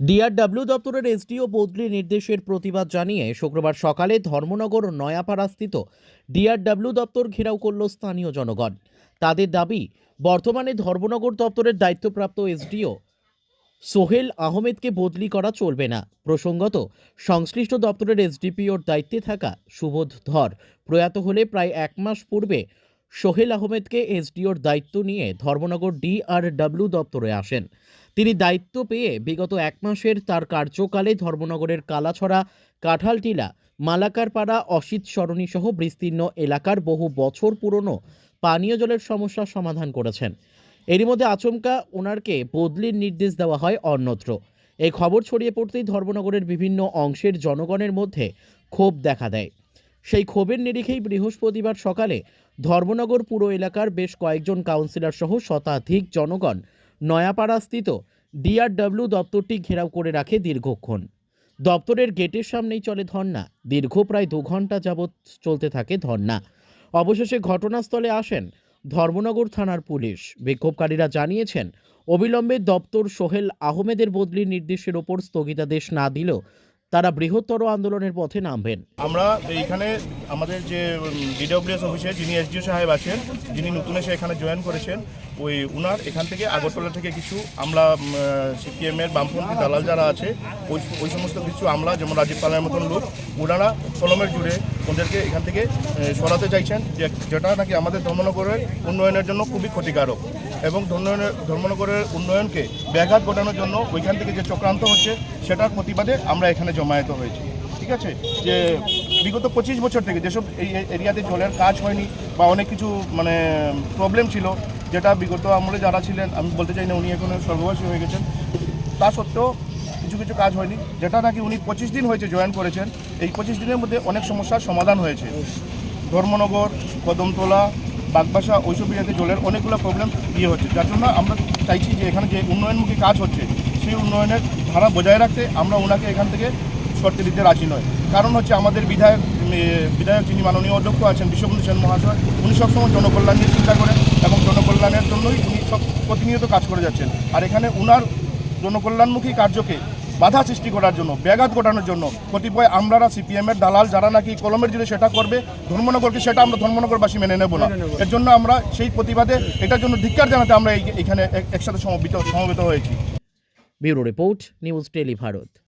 DRW দপ্তরের SDO বদলি নির্দেশের প্রতিবাদ জানিয়ে শুক্রবার সকালে ধর্মনগর নয়াপাড়াস্থিত ডিআরডব্লিউ দপ্তর ঘেরাও করল স্থানীয় জনগণ। তাদের দাবি, বর্তমানে ধর্মনগর দপ্তরের দায়িত্বপ্রাপ্ত এসডিও সোহেল আহমেদকে বদলি করা চলবে না। প্রসঙ্গত, সংশ্লিষ্ট দপ্তরের এসডিপিওর দায়িত্বে থাকা সুবোধ ধর প্রয়াত হলে প্রায় এক মাস পূর্বে সোহেল আহমেদকে এসডিওর দায়িত্ব নিয়ে ধর্মনগর ডিআরডব্লিউ দপ্তরে আসেন। তিনি দায়িত্ব পেয়ে বিগত এক মাসের তার কার্যকালে ধর্মনগরের কালাছড়া, কাঁঠালটিলা, মালাকারপাড়া, অসিত সরণি সহ বিস্তীর্ণ এলাকার বহু বছর পুরনো পানীয় জলের সমস্যার সমাধান করেছেন। এরই মধ্যে আচমকা ওনারকে বদলির নির্দেশ দেওয়া হয় অন্যত্র। এই খবর ছড়িয়ে পড়তেই ধর্মনগরের বিভিন্ন অংশের জনগণের মধ্যে ক্ষোভ দেখা দেয়। সেই ক্ষোভের নিরিখেই বৃহস্পতিবার সকালে ধর্মনগর পুর এলাকার বেশ কয়েকজন কাউন্সিলর সহ শতাধিক জনগণ নয়াপাড়াস্থিত ডিআরডব্লিউ দপ্তরটি ঘেরাও করে রাখে দীর্ঘক্ষণ। দপ্তরের গেটের সামনেই চলে ধর্না। দীর্ঘ প্রায় 2 ঘন্টা যাবৎ চলতে থাকে ধর্না। অবশেষে ঘটনাস্থলে আসেন ধর্মনগর থানার পুলিশ। বিক্ষোভকারীরা জানিয়েছেন, অবিলম্বে দপ্তর সোহেল আহমেদের বদলির নির্দেশের ওপর স্থগিতাদেশ না দিলেও তারা বৃহত্তর আন্দোলনের পথে নামবেন। আমরা এইখানে আমাদের যে ডিডব্লিউএস অফিসে যিনি এসডিও সাহেব আছেন, যিনি নতুন এসে এখানে জয়েন করেছেন, উনার এখান থেকে আগরতলা থেকে কিছু আমরা সিপিএমের বামপন্থী দালাল যারা আছে ওই সমস্ত কিছু আমলা, যেমন রাজীব পালের মতন লোক, ওনারা কলমের জুড়ে ওদেরকে এখান থেকে সরাতে চাইছেন, যেটা নাকি আমাদের ধর্মনগরের উন্নয়নের জন্য খুবই ক্ষতিকারক এবং ধর্মনগরের উন্নয়নকে ব্যাঘাত ঘটানোর জন্য ওইখান থেকে যে চক্রান্ত হচ্ছে সেটার প্রতিবাদে আমরা এখানে জমায়েত হয়েছি। ঠিক আছে, যে বিগত 25 বছর থেকে যেসব এই এরিয়াতে জলের কাজ হয়নি বা অনেক কিছু প্রবলেম ছিল, যেটা বিগত আমলে যারা ছিলেন, আমি বলতে চাই না উনি এখন স্বর্গবাসী হয়ে গেছেন, তা সত্ত্বেও কিছু কিছু কাজ হয়নি, যেটা নাকি উনি 25 দিন হয়েছে জয়েন করেছেন। এই 25 দিনের মধ্যে অনেক সমস্যার সমাধান হয়েছে। ধর্মনগর, কদমতলা, বাগবাসা ওইসব এরিয়াতে জলের অনেকগুলো প্রবলেম হচ্ছে, যার জন্য আমরা চাইছি যে এখানে যে উন্নয়নমুখী কাজ হচ্ছে সেই উন্নয়নের ধারা বজায় রাখতে আমরা ওনাকে এখান থেকে সরতে দিতে রাজি নয়। কারণ হচ্ছে আমাদের বিধায়ক যিনি মাননীয় অধ্যক্ষ আছেন বিশ্ববন্ধু সেন মহাশয়, উনি সবসময় জনকল্যাণ নিয়ে চিন্তা করেন এবং জনকল্যাণের জন্যই উনি সব প্রতিনিয়ত কাজ করে যাচ্ছেন। আর এখানে ওনার জনকল্যাণমুখী কার্যকে বাধা সৃষ্টি করার জন্য, ব্যাঘাত ঘটানোর জন্য কতিপয় আমলারা, সিপিএমের দালাল যারা নাকি কলমের জুড়ে সেটা করবে ধর্মনগরকে, সেটা আমরা ধর্মনগরবাসী মেনে নেব না। এর জন্য আমরা সেই প্রতিবাদে এটার জন্য ধিক্কার জানাতে আমরা এখানে একসাথে সমবেত হয়েছি। Bureau report, news tele Bharat.